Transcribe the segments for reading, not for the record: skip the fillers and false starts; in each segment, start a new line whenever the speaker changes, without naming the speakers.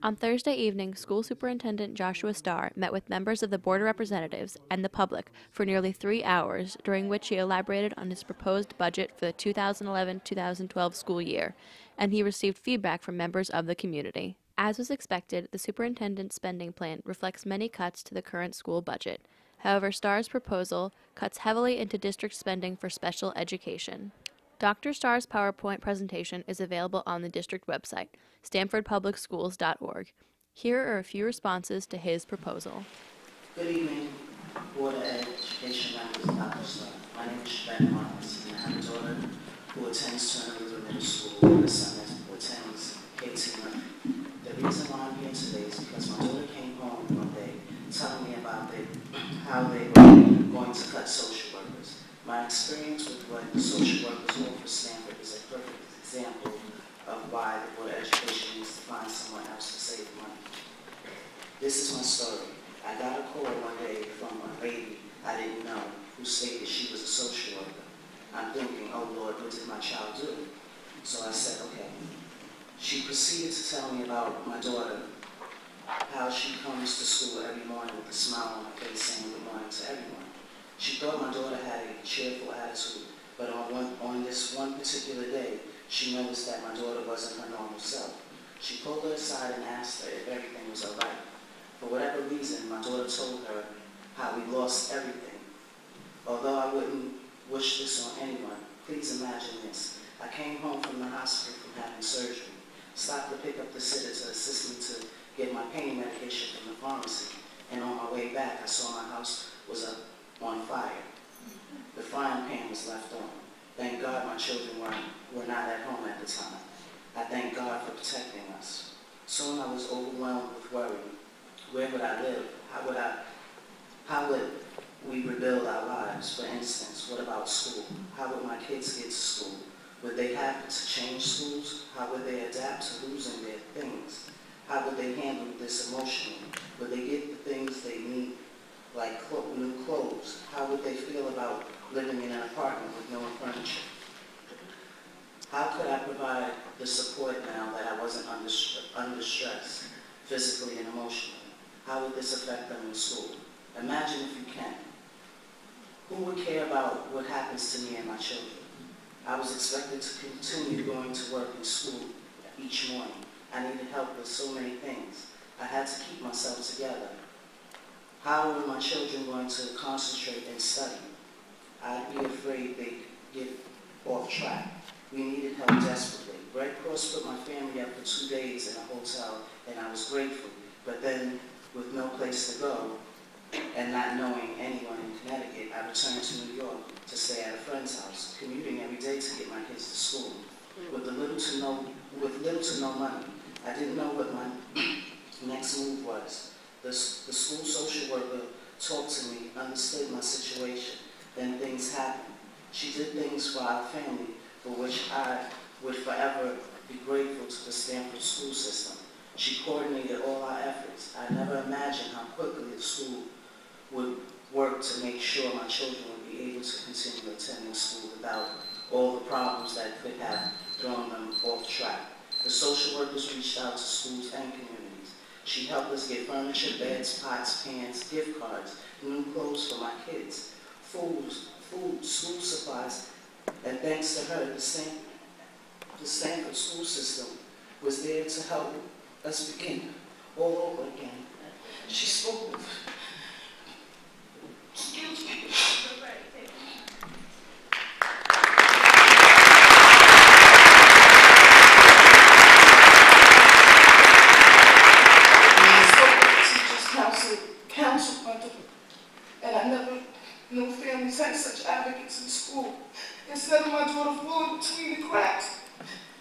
On Thursday evening, School Superintendent Joshua Starr met with members of the Board of Representatives and the public for nearly 3 hours, during which he elaborated on his proposed budget for the 2011-2012 school year, and he received feedback from members of the community. As was expected, the superintendent's spending plan reflects many cuts to the current school budget. However, Starr's proposal cuts heavily into district spending for special education. Dr. Starr's PowerPoint presentation is available on the district website, stanfordpublicschools.org. Here are a few responses to his proposal.
Good evening, Board of Education members and Dr. Starr. My name is Ben Marcus, and I have a daughter who attends Turner River Middle School and a son who attends KT Murphy. The reason why I'm here today is because my daughter came home one day telling me about how they were going to cut social workers. My experience with what the social workers offer Stanford is a perfect example of why the Board of Education needs to find someone else to save money. This is my story. I got a call one day from a lady I didn't know who stated she was a social worker. I'm thinking, oh Lord, what did my child do? So I said, okay. She proceeded to tell me about my daughter, how she comes to school every morning with a smile on her face saying good morning to everyone. She thought my daughter had a cheerful attitude, but on this one particular day, she noticed that my daughter wasn't her normal self. She pulled her aside and asked her if everything was all right. For whatever reason, my daughter told her how we lost everything. Although I wouldn't wish this on anyone, please imagine this. I came home from the hospital from having surgery, stopped to pick up the sitter to assist me to get my pain medication from the pharmacy, and on my way back, I saw my house was up on fire. The frying pan was left on. Thank God my children were not at home at the time. I thank God for protecting us. Soon I was overwhelmed with worry. Where would I live? How would we rebuild our lives? For instance, what about school? How would my kids get to school? Would they have to change schools? How would they adapt to losing their things? How would they handle this emotionally? Would they get the things they need, like new clothes? How would they feel about living in an apartment with no furniture? How could I provide the support now that I wasn't under stress, physically and emotionally? How would this affect them in school? Imagine if you can. Who would care about what happens to me and my children? I was expected to continue going to work in school each morning. I needed help with so many things. I had to keep myself together. How were my children going to concentrate and study? I'd be afraid they'd get off track. We needed help desperately. Red Cross put my family up for 2 days in a hotel, and I was grateful. But then, with no place to go, and not knowing anyone in Connecticut, I returned to New York to stay at a friend's house, commuting every day to get my kids to school. With little to no money, I didn't know what my next move was. The school social worker talked to me, understood my situation. Then things happened. She did things for our family for which I would forever be grateful to the Stanford school system. She coordinated all our efforts. I never imagined how quickly the school would work to make sure my children would be able to continue attending school without all the problems that could have thrown them off track. The social workers reached out to schools and communities. She helped us get furniture, beds, pots, pans, gift cards, new clothes for my kids, food, school supplies, and thanks to her, the Stanford school system was there to help us begin all over again. She spoke with, excuse me. And I never knew families had such advocates in school. Instead of my daughter falling between the cracks,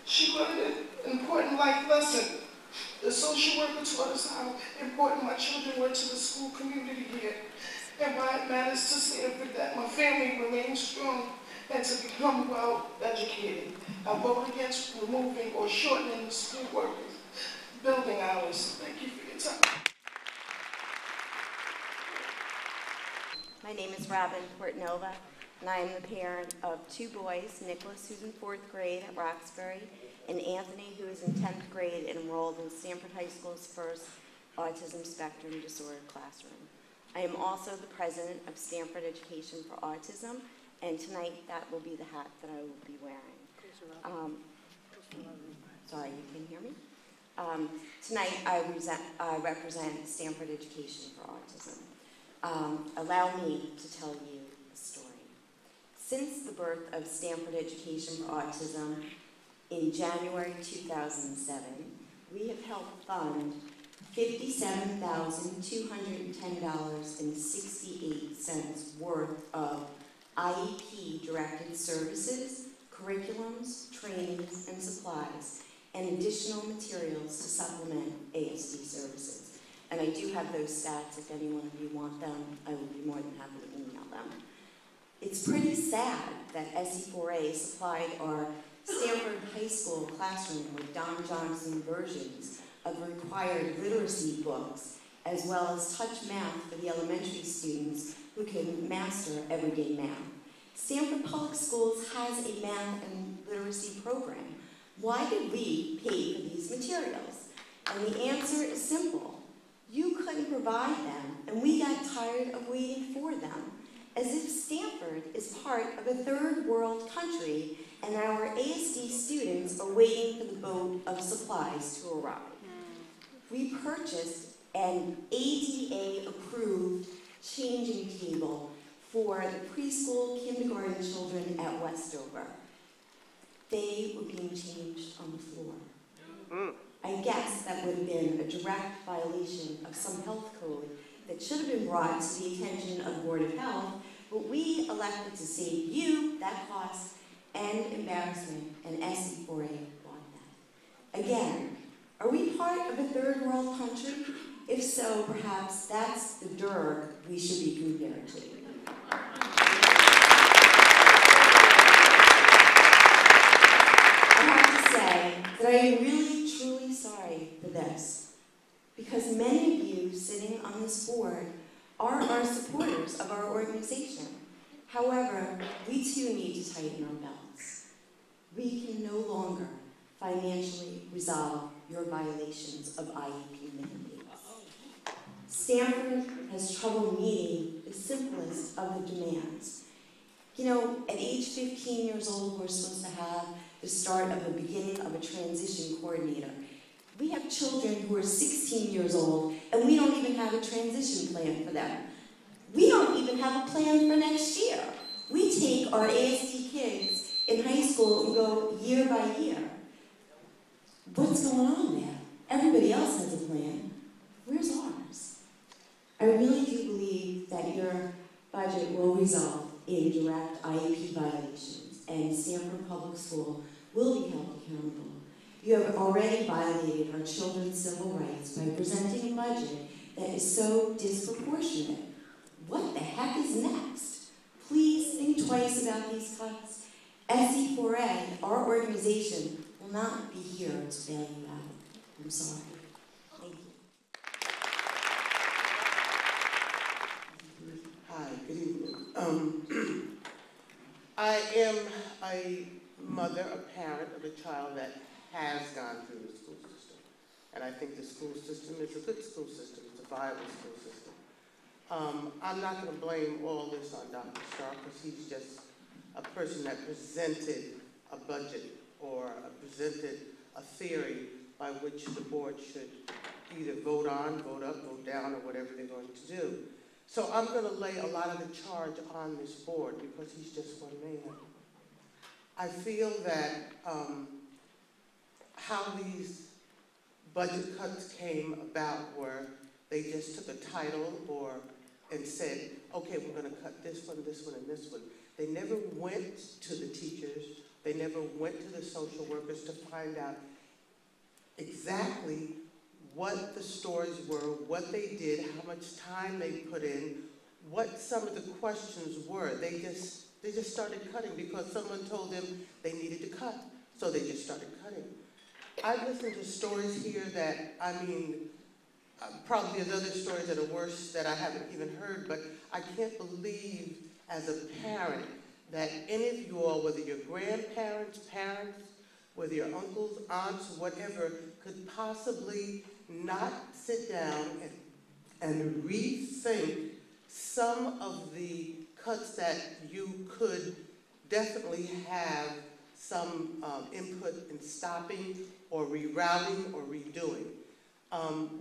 she learned an important life lesson. The social worker taught us how important my children were to the school community here, and why it matters to Stanford that my family remains strong and to become well educated. I vote against removing or shortening the school workers' building hours. Thank you for your time.
My name is Robin Portnova, and I am the parent of 2 boys, Nicholas, who's in 4th grade at Roxbury, and Anthony, who is in 10th grade and enrolled in Stanford High School's first autism spectrum disorder classroom. I am also the president of Stanford Education for Autism, and tonight that will be the hat that I will be wearing. Sorry, you can hear me? Tonight I represent Stanford Education for Autism. Allow me to tell you a story. Since the birth of Stanford Education for Autism in January 2007, we have helped fund $57,210.68 worth of IEP-directed services, curriculums, trainings, and supplies, and additional materials to supplement ASD services. And I do have those stats. If any one of you want them, I will be more than happy to email them. It's pretty sad that SE4A supplied our Stanford High School classroom with Don Johnson versions of required literacy books, as well as touch math for the elementary students who can master everyday math. Stanford Public Schools has a math and literacy program. Why did we pay for these materials? And the answer is simple. You couldn't provide them, and we got tired of waiting for them, as if Stanford is part of a third world country and our ASD students are waiting for the boat of supplies to arrive. We purchased an ADA-approved changing table for the preschool kindergarten children at Westover. They were being changed on the floor. I guess that would have been a direct violation of some health code that should have been brought to the attention of Board of Health, but we elected to save you that cost and embarrassment, and SE4A bought that. Again, are we part of a third world country? If so, perhaps that's the DERG we should be compared to. I have to say that I am really, truly sorry for this, because many of you sitting on this board are our supporters of our organization. However, we too need to tighten our belts. We can no longer financially resolve your violations of IEP mandates. Stanford has trouble meeting the simplest of the demands. You know, at age 15 years old, we're supposed to have the start of the beginning of a transition coordinator. We have children who are 16 years old, and we don't even have a transition plan for them. We don't even have a plan for next year. We take our ASD kids in high school and go year by year. What's going on there? Everybody else has a plan. Where's ours? I really do believe that your budget will result in direct IEP violations, and Stanford Public School will be held accountable. You have already violated our children's civil rights by presenting a budget that is so disproportionate. What the heck is next? Please think twice about these cuts. SE4A, our organization, will not be here to bail you out. I'm sorry. Thank you.
Hi, good evening. I am a mother, a parent of a child that has gone through the school system. And I think the school system is a good school system. It's a viable school system. I'm not going to blame all this on Dr. Starr, because he's just a person that presented a budget or presented a theory by which the board should either vote on, vote up, vote down, or whatever they're going to do. So I'm going to lay a lot of the charge on this board because he's just one man. I feel that how these budget cuts came about were they just took a title and said, okay, we're going to cut this one, and this one. They never went to the teachers. They never went to the social workers to find out exactly what the stories were, what they did, how much time they put in, what some of the questions were. They just started cutting because someone told them they needed to cut. So they just started cutting. I've listened to stories here that, I mean, probably there's other stories that are worse that I haven't even heard, but I can't believe as a parent that any of you all, whether you're grandparents, parents, whether your uncles, aunts, whatever, could possibly not sit down and rethink some of the cuts that you could definitely have some input in stopping or rerouting or redoing.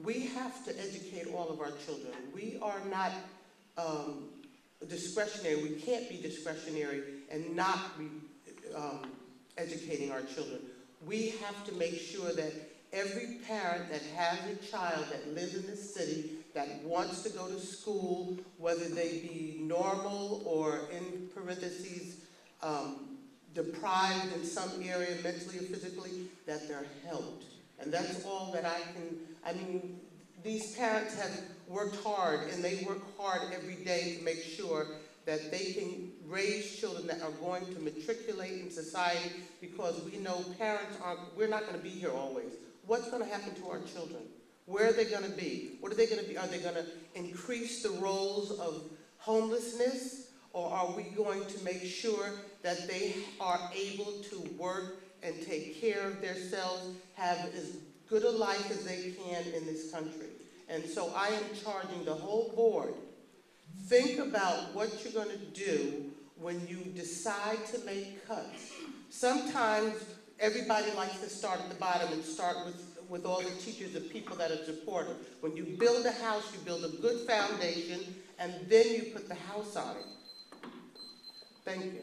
We have to educate all of our children. We are not discretionary. We can't be discretionary and not educating our children. We have to make sure that every parent that has a child that lives in this city that wants to go to school, whether they be normal or in parentheses, deprived in some area mentally or physically, that they're helped. And that's all that I mean, these parents have worked hard, and they work hard every day to make sure that they can raise children that are going to matriculate in society, because we know parents we're not going to be here always. What's going to happen to our children? Where are they going to be? What are they going to be? Are they going to increase the roles of homelessness, or are we going to make sure that they are able to work and take care of themselves, have as good a life as they can in this country? And so I am charging the whole board, think about what you're going to do when you decide to make cuts. Sometimes everybody likes to start at the bottom and start with all the teachers and people that are supportive. When you build a house, you build a good foundation, and then you put the house on it. Thank you.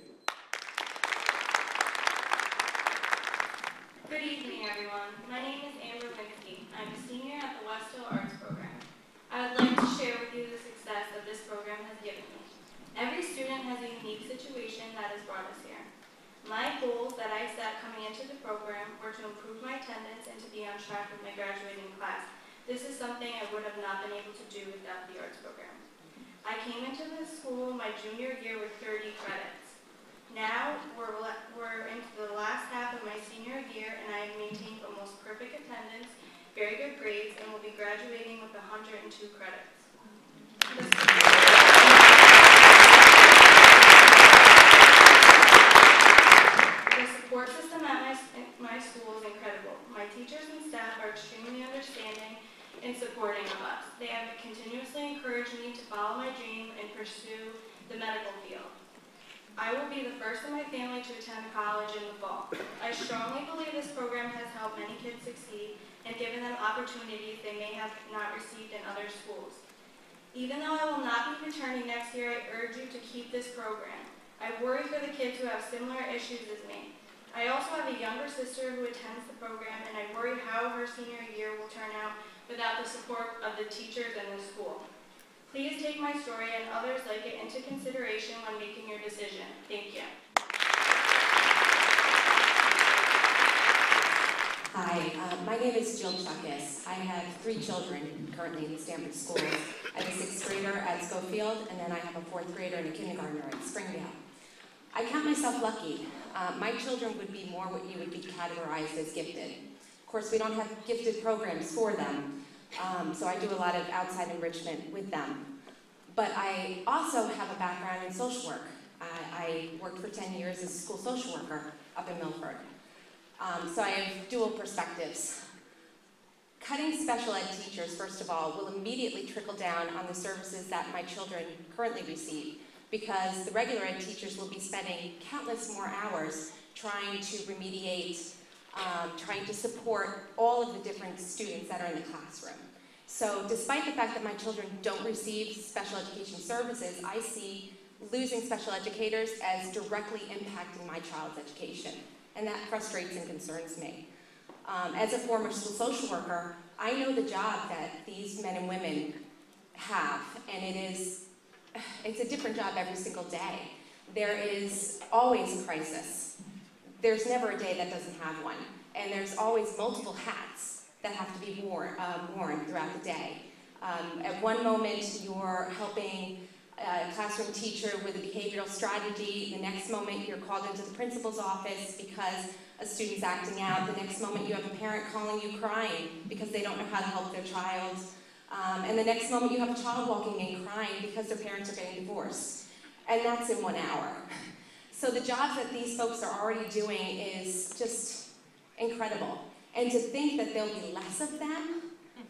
Good evening, everyone. My name is McHugh. I'm a senior at the Westhill Arts Program. I would like to share with you the success that this program has given me. Every student has a unique situation that has brought us here. My goals that I set coming into the program were to improve my attendance and to be on track with my graduating class. This is something I would have not been able to do without the arts program. I came into the school my junior year with 30 credits. Now we're into the last half of my senior year, and I have maintained almost perfect attendance, very good grades, and will be graduating with 102 credits. The support system at my school is incredible. My teachers and staff are extremely understanding and supporting of us. They have continuously encouraged me to follow my dream and pursue the medical field. I will be the first in my family to attend college in the fall. I strongly believe this program has helped many kids succeed and given them opportunities they may have not received in other schools. Even though I will not be returning next year, I urge you to keep this program. I worry for the kids who have similar issues as me. I also have a younger sister who attends the program, and I worry how her senior year will turn out without the support of the teachers and the school. Please take my story and others like it into consideration when making your decision. Thank you.
Hi, my name is Jill Chuckus. I have 3 children currently in the Stanford schools. I have a 6th grader at Schofield, and then I have a 4th grader and a kindergartner at Springdale. I count myself lucky. My children would be more what you would be categorized as gifted. Of course, we don't have gifted programs for them, so I do a lot of outside enrichment with them. But I also have a background in social work. I worked for 10 years as a school social worker up in Milford. So I have dual perspectives. Cutting special ed teachers, first of all, will immediately trickle down on the services that my children currently receive, because the regular ed teachers will be spending countless more hours trying to remediate, trying to support all of the different students that are in the classroom. So despite the fact that my children don't receive special education services, I see losing special educators as directly impacting my child's education. And that frustrates and concerns me. As a former school social worker, I know the job that these men and women have, and it's a different job every single day. There is always a crisis. There's never a day that doesn't have one. And there's always multiple hats that have to be worn throughout the day. At one moment, you're helping a classroom teacher with a behavioral strategy. The next moment, you're called into the principal's office because a student's acting out. The next moment, you have a parent calling you crying because they don't know how to help their child. And the next moment, you have a child walking in crying because their parents are getting divorced. And that's in 1 hour. So the jobs that these folks are already doing is just, incredible. And to think that there'll be less of them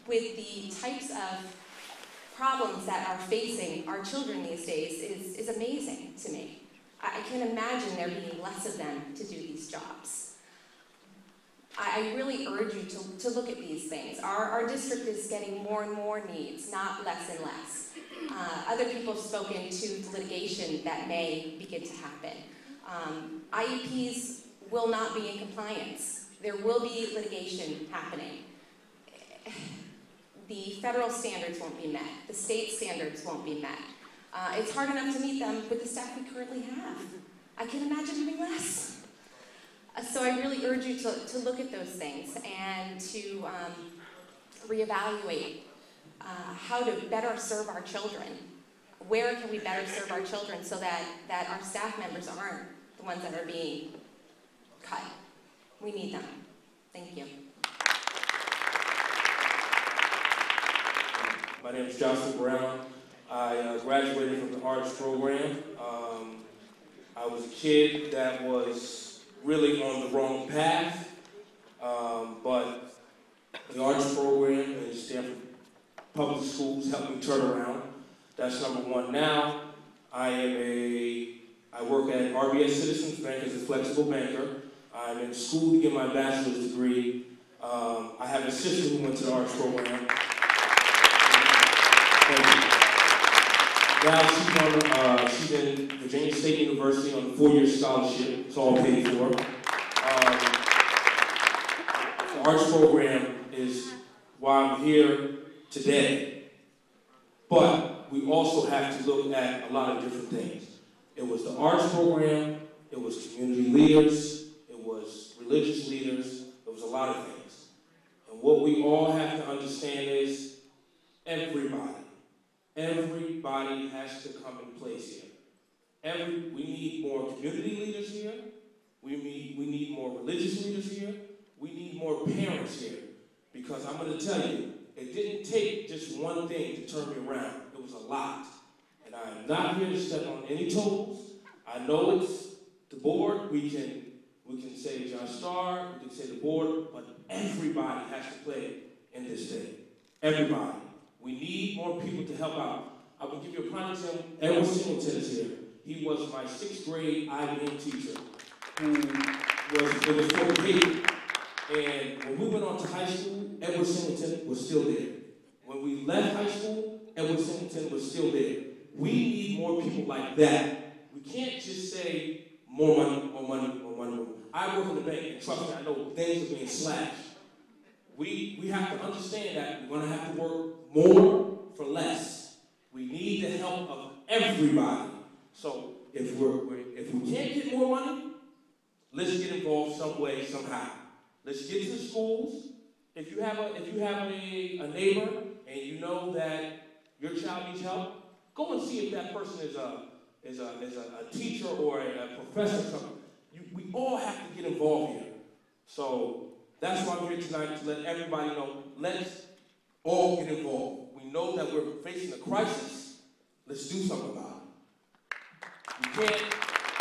with the types of problems that are facing our children these days is amazing to me. I can imagine there being less of them to do these jobs. I really urge you to look at these things. Our district is getting more and more needs, not less and less. Other people have spoken to the litigation that may begin to happen. IEPs will not be in compliance. There will be litigation happening. The federal standards won't be met. The state standards won't be met. It's hard enough to meet them with the staff we currently have. I can imagine having less. So I really urge you to look at those things and to reevaluate how to better serve our children. Where can we better serve our children so that our staff members aren't the ones that are being cut? We need them. Thank you.
My name is Joshua Brown. I graduated from the arts program. I was a kid that was really on the wrong path, but the arts program and Stanford Public Schools helped me turn around. That's number one. Now, I work at RBS Citizens Bank as a flexible banker. I'm in school to get my bachelor's degree. I have a sister who went to the arts program. Now she's in Virginia State University on a 4-year scholarship. It's all paid for. The arts program is why I'm here today. But we also have to look at a lot of different things. It was the arts program, it was community leaders, it was religious leaders, it was a lot of things. And what we all have to understand is everybody has to come in place here. We need more community leaders here. We need more religious leaders here. We need more parents here. Because I'm going to tell you, it didn't take just one thing to turn me around. It was a lot. And I am not here to step on any toes. I know it's the board. We can say John Starr, we can say the board, but everybody has to play in this thing. Everybody. We need more people to help out. I will give you a prime example. Edward Singleton is here. He was my 6th grade IBM teacher who was for the baby. And when we went on to high school, Edward Singleton was still there. When we left high school, Edward Singleton was still there. We need more people like that. We can't just say more money, more money, more money, more money. I work in the bank, and trust me, I know things are being slashed. We have to understand that we're going to have to work more for less. We need the help of everybody. So if we can't get more money, let's get involved some way, somehow. Let's get to the schools. If you have a neighbor and you know that your child needs help, go and see if that person is a teacher or a professor or something. We all have to get involved here. So that's why I'm here tonight, to let everybody know, let's all get involved. We know that we're facing a crisis. Let's do something about it. We can't,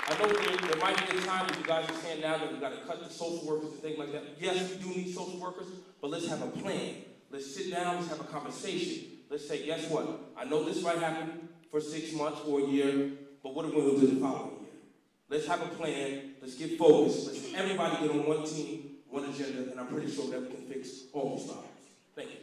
I know there might be a time when you guys are saying now that we've got to cut the social workers and things like that. Yes, we do need social workers, but let's have a plan. Let's sit down, let's have a conversation. Let's say, guess what? I know this might happen for 6 months or a year, but what are we going to do the following year? Let's have a plan. Let's get focused. Let's everybody get on one team, one agenda, and I'm pretty sure that we can fix all these problems. Thank you.